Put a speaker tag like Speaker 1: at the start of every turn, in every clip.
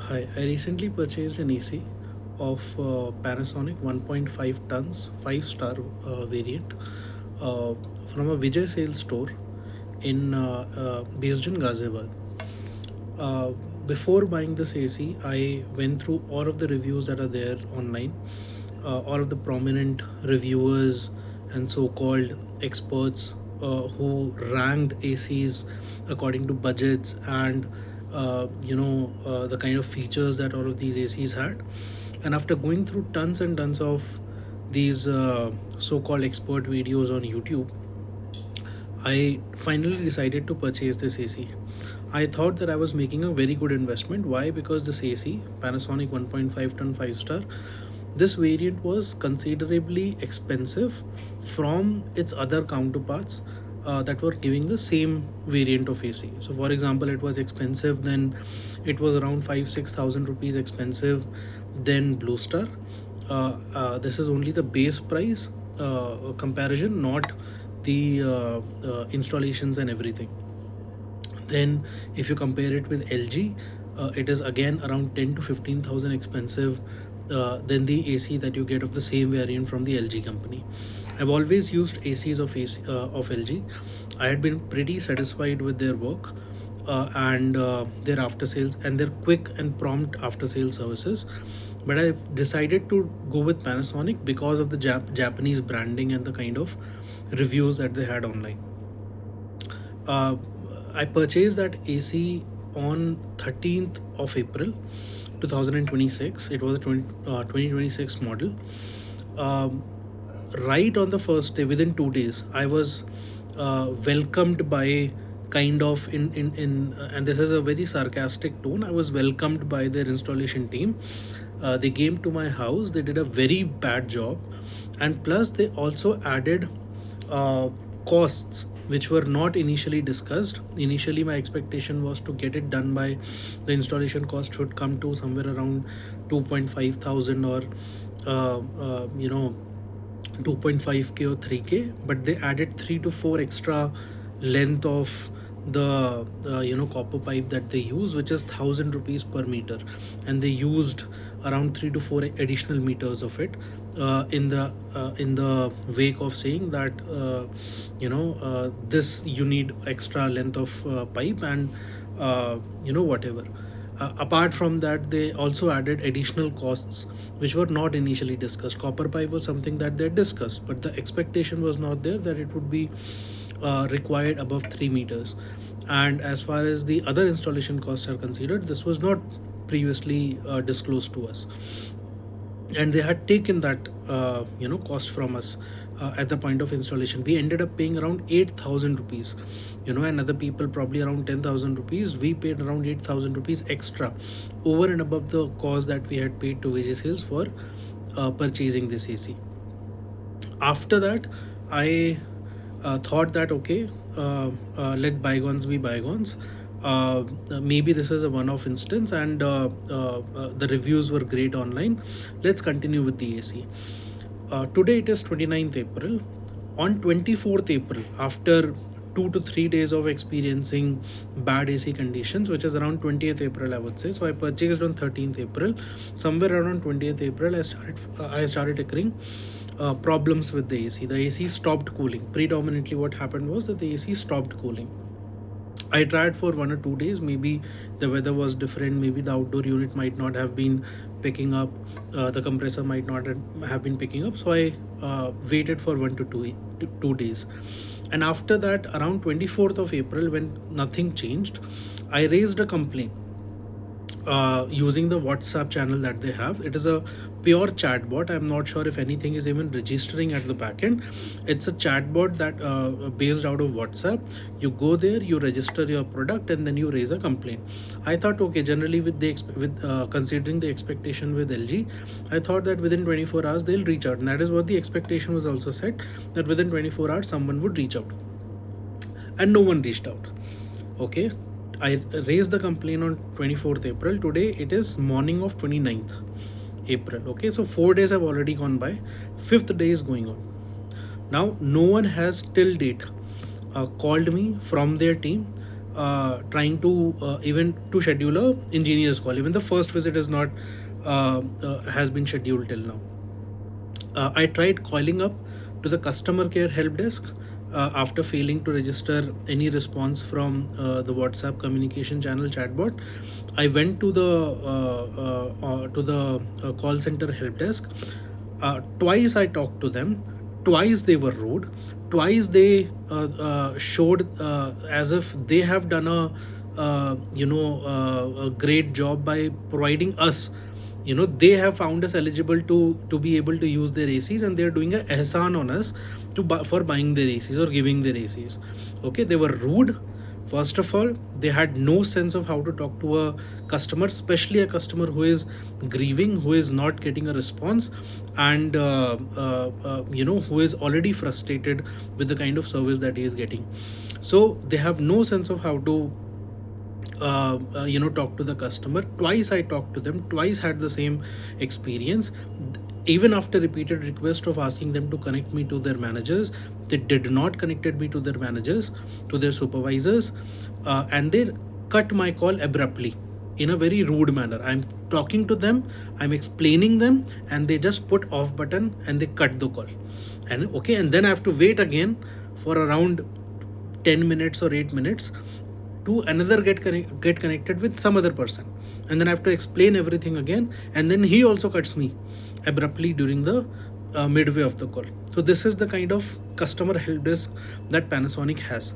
Speaker 1: Hi, I recently purchased an AC of Panasonic 1.5 tons, 5-star variant uh, from a Vijay Sales store in based in Ghaziabad. Uh, Before buying this AC, I went through all of the reviews that are there online, all of the prominent reviewers and so-called experts who ranked ACs according to budgets and the kind of features that all of these ACs had. And after going through tons and tons of these so-called expert videos on YouTube, I finally decided to purchase this AC. I thought that I was making a very good investment. Why? Because this AC, Panasonic 1.5 ton 5 star, this variant was considerably expensive from its other counterparts that were giving the same variant of AC. So, for example, it was expensive, then it was around 5-6,000 rupees expensive, then Blue Star. This is only the base price comparison, not the installations and everything. Then, if you compare it with LG, it is again around 10 to 15,000 expensive than the AC that you get of the same variant from the LG company. I've always used ACs of of LG. I had been pretty satisfied with their work and their after sales and their quick and prompt after sales services. But I decided to go with Panasonic because of the Japanese branding and the kind of reviews that they had online. uh, I purchased that AC on 13th of April 2026. It was a 2026 model. Um, right on the first day, within 2 days, I was welcomed by kind of in and this is a very sarcastic tone. I was welcomed by their installation team. They came to my house. They did a very bad job, and plus they also added uh, costs which were not initially discussed. Initially, my expectation was to get it done by the installation cost should come to somewhere around 2.5 thousand or uh, uh, you know 2.5k or 3k, but they added 3 to 4 extra length of the copper pipe that they use, which is 1,000 rupees per meter, and they used around 3 to 4 additional meters of it in the wake of saying that this you need extra length of pipe and whatever. Apart from that, they also added additional costs which were not initially discussed. Copper pipe was something that they discussed, but the expectation was not there that it would be required above 3 meters. And as far as the other installation costs are considered, this was not previously disclosed to us, and they had taken that cost from us at the point of installation. We ended up paying around 8,000 rupees, and other people probably around 10,000 rupees. We paid around 8,000 rupees extra over and above the cost that we had paid to Vijay Sales for purchasing this AC. After that, I thought that okay, let bygones be bygones. Maybe this is a one-off instance, and the reviews were great online. Let's continue with the AC. Today it is 29th April. On 24th April, after 2 to 3 days of experiencing bad AC conditions, which is around 20th April, I would say. So I purchased on 13th April. Somewhere around 20th April, I started occurring problems with the AC. The AC stopped cooling. Predominantly, what happened was that the AC stopped cooling. I tried for 1 or 2 days. Maybe the weather was different. Maybe the outdoor unit might not have been picking up. The compressor might not have been picking up. So I waited for 1 to 2 days. And after that, around 24th of April, when nothing changed, I raised a complaint using the WhatsApp channel that they have. It is a pure chatbot. I'm not sure if anything is even registering at the backend. It's a chatbot that based out of WhatsApp. You go there, you register your product, and then you raise a complaint. I thought, okay, generally with considering the expectation with LG, I thought that within 24 hours they'll reach out, and that is what the expectation was also set, that within 24 hours someone would reach out, and no one reached out. Okay, I raised the complaint on 24th April. Today it is morning of 29th April. Okay, so 4 days have already gone by. Fifth day is going on. Now no one has till date called me from their team trying to even to schedule a engineer's call. Even the first visit is not has been scheduled till now. I tried calling up to the customer care help desk after failing to register any response from the WhatsApp communication channel chatbot. I went to the call center help desk. Twice I talked to them. Twice they were rude. Twice they showed as if they have done a great job by providing us, they have found us eligible to be able to use their ACs, and they're doing a ehsan on us for buying their ACs or giving their ACs. Okay, they were rude. First of all, they had no sense of how to talk to a customer, especially a customer who is grieving, who is not getting a response, and who is already frustrated with the kind of service that he is getting. So they have no sense of how to talk to the customer. Twice I talked to them, twice had the same experience. Even after repeated request of asking them to connect me to their managers, they did not connected me to their managers, to their supervisors, and they cut my call abruptly in a very rude manner. I'm talking to them, I'm explaining them, and they just put off button and they cut the call. And okay, and then I have to wait again for around 10 minutes or 8 minutes to another get connected with some other person, and then I have to explain everything again, and then he also cuts me abruptly during the midway of the call. So this is the kind of customer help desk that Panasonic has.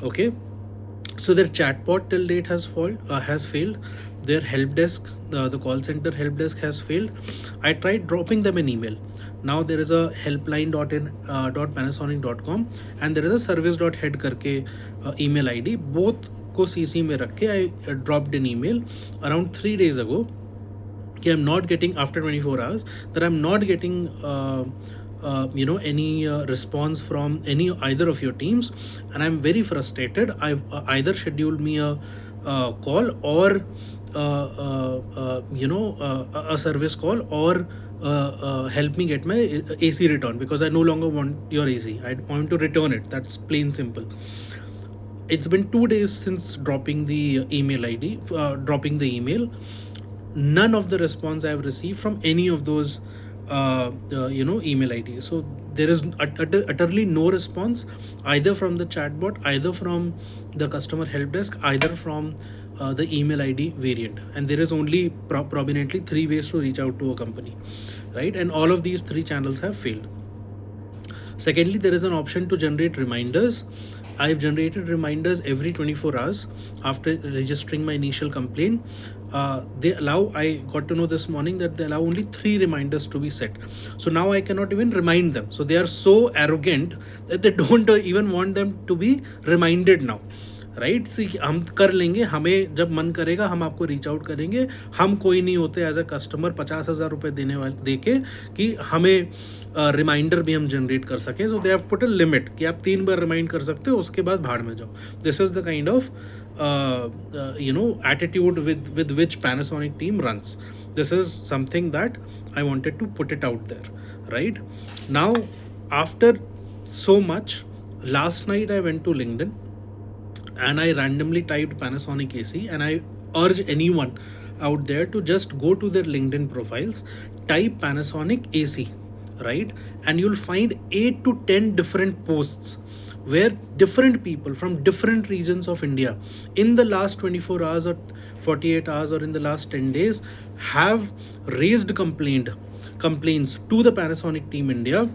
Speaker 1: Okay, so their chatbot till date has failed. Their help desk, the call center help desk has failed. I tried dropping them an email. Now there is a helpline.panasonic.com and there is a service.head करके email ID. Both को CC में रख के I dropped an email around 3 days ago कि I'm not getting, after 24 hours, that I'm not getting any response from either of your teams, and I'm very frustrated. I've either scheduled me a call or a service call, or help me get my AC returned, because I no longer want your AC. I want to return it. That's plain simple. It's been 2 days since dropping the dropping the email. None of the response I've received from any of those email IDs. So there is utterly no response either from the chatbot, either from the customer help desk, either from the email ID variant. And there is only prominently 3 ways to reach out to a company, right? And all of these 3 channels have failed. Secondly, there is an option to generate reminders. I've generated reminders every 24 hours after registering my initial complaint. I got to know this morning that they allow only 3 reminders to be set. So now I cannot even remind them. So they are so arrogant that they don't even want them to be reminded now. Right हम कर लेंगे, हमें जब मन करेगा हम आपको reach out करेंगे. हम कोई नहीं होते एज अ कस्टमर 50,000 रुपये देने वाले दे के कि हमें रिमाइंडर भी हम जनरेट कर सकें. So they have put a limit कि आप 3 बार रिमाइंड कर सकते हो, उसके बाद भाड़ में जाओ. This is the kind of attitude with which Panasonic team runs. This is something that I wanted to put it out there. Right now, after so much, last night I went to LinkedIn and I randomly typed Panasonic AC, and I urge anyone out there to just go to their LinkedIn profiles, type Panasonic AC, right? And you'll find 8 to 10 different posts where different people from different regions of India in the last 24 hours or 48 hours or in the last 10 days have raised complaints to the Panasonic team India.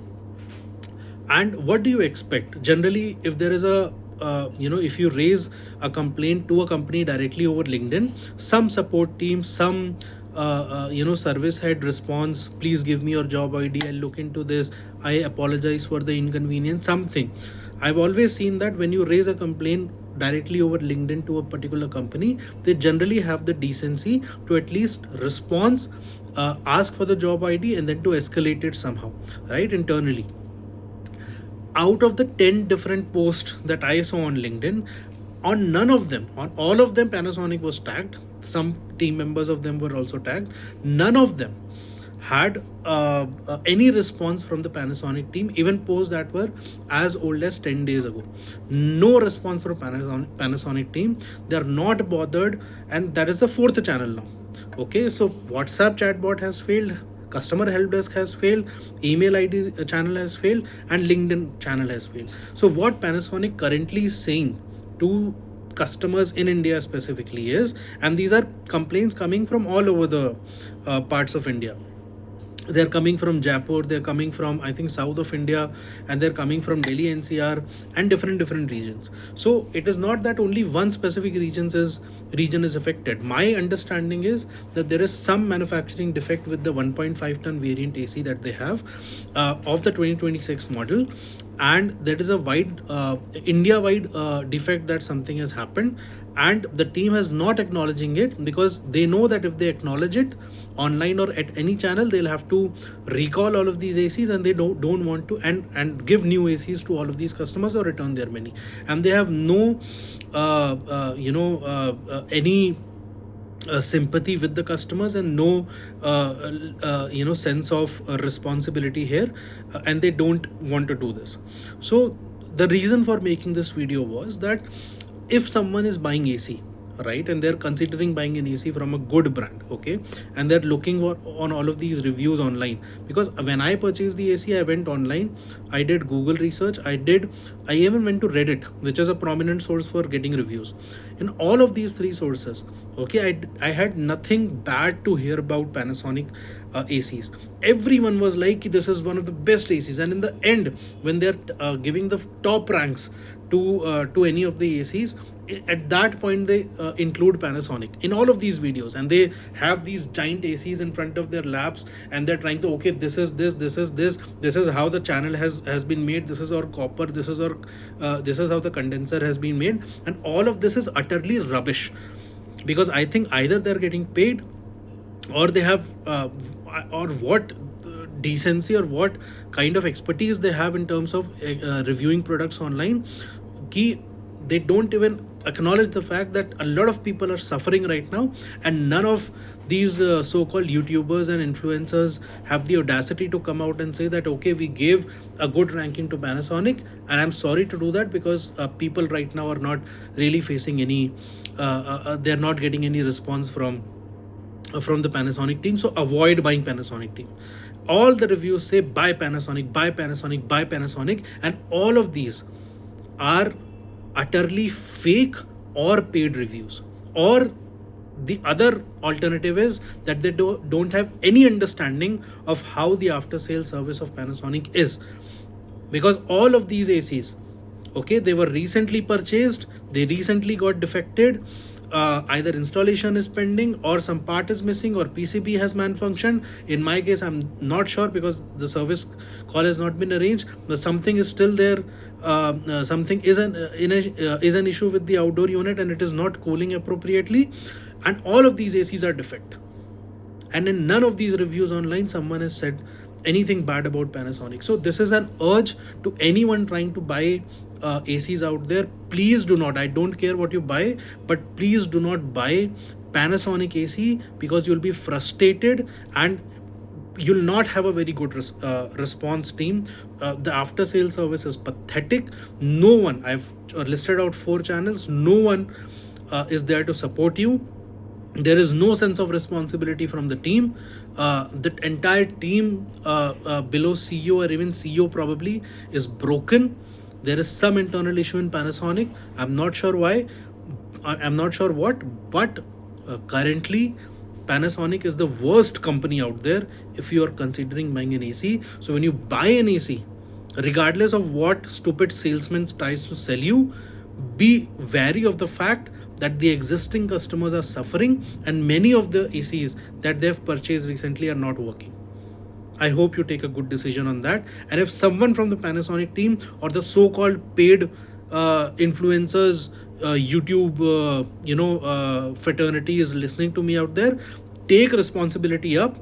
Speaker 1: And what do you expect? Generally, if there is if you raise a complaint to a company directly over LinkedIn, some support team, some service head response, please give me your job ID, I'll look into this, I apologize for the inconvenience, something. I've always seen that when you raise a complaint directly over LinkedIn to a particular company, they generally have the decency to at least respond, ask for the job ID, and then to escalate it somehow, right, internally. Out of the 10 different posts that I saw on LinkedIn, on all of them, Panasonic was tagged. Some team members of them were also tagged. None of them had any response from the Panasonic team, even posts that were as old as 10 days ago. No response from Panasonic team. They are not bothered, and that is the fourth channel now. Okay, so WhatsApp chatbot has failed, customer help desk has failed, email ID channel has failed, and LinkedIn channel has failed. So what Panasonic currently is saying to customers in India specifically is, and these are complaints coming from all over the parts of India. They're coming from Jaipur, they're coming from, I think, south of India, and they're coming from Delhi NCR and different regions. So it is not that only one specific region is affected. My understanding is that there is some manufacturing defect with the 1.5 ton variant AC that they have of the 2026 model, and there is a wide India wide defect that something has happened, and the team is not acknowledging it because they know that if they acknowledge it online or at any channel, they'll have to recall all of these ACs, and they don't want to and give new ACs to all of these customers or return their money, and they have no any sympathy with the customers, and no sense of responsibility here, and they don't want to do this. So the reason for making this video was that if someone is buying AC, right, and they're considering buying an AC from a good brand, okay, and they're looking for on all of these reviews online, because when I purchased the AC, I went online, I did Google research, I even went to Reddit, which is a prominent source for getting reviews. In all of these three sources, okay, I had nothing bad to hear about Panasonic ACs. Everyone was like, this is one of the best ACs, and in the end, when they're giving the top ranks to any of the ACs, at that point they include Panasonic in all of these videos, and they have these giant ACs in front of their laps, and they're trying to, okay, this is how the channel has been made, this is our copper, this is how the condenser has been made, and all of this is utterly rubbish, because I think either they're getting paid, or they have or what decency or what kind of expertise they have in terms of reviewing products online, ki they don't even acknowledge the fact that a lot of people are suffering right now, and none of these so-called YouTubers and influencers have the audacity to come out and say that, okay, we gave a good ranking to Panasonic, and I'm sorry to do that, because people right now are not really facing any they're not getting any response from the Panasonic team. So avoid buying Panasonic team. All the reviews say buy Panasonic, buy Panasonic, buy Panasonic, and all of these are utterly fake or paid reviews. Or the other alternative is that they don't have any understanding of how the after sale service of Panasonic is, because all of these ACs, okay, they were recently purchased, they recently got defected, either installation is pending, or some part is missing, or PCB has malfunctioned. In my case, I'm not sure because the service call has not been arranged, but something is still there. Something is an issue with the outdoor unit, and it is not cooling appropriately, and all of these ACs are defect. And in none of these reviews online someone has said anything bad about Panasonic. So this is an urge to anyone trying to buy ACs out there. Please do not, I don't care what you buy, but please do not buy Panasonic AC, because you'll be frustrated and you'll not have a very good response team. The after sale service is pathetic. No one, I've listed out 4 channels, no one is there to support you. There is no sense of responsibility from the team. The entire team below CEO, or even CEO probably, is broken. There is some internal issue in Panasonic. I'm not sure why, I'm not sure what, but currently Panasonic is the worst company out there if you are considering buying an AC. So when you buy an AC, regardless of what stupid salesman tries to sell you, be wary of the fact that the existing customers are suffering, and many of the ACs that they've purchased recently are not working. I hope you take a good decision on that. And if someone from the Panasonic team, or the so-called paid influencers, YouTube, fraternity is listening to me out there, take responsibility up,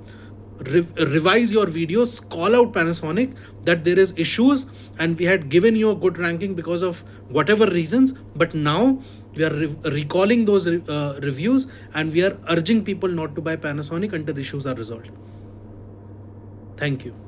Speaker 1: revise your videos, call out Panasonic that there is issues, and we had given you a good ranking because of whatever reasons, but now we are recalling those reviews, and we are urging people not to buy Panasonic until issues are resolved. Thank you.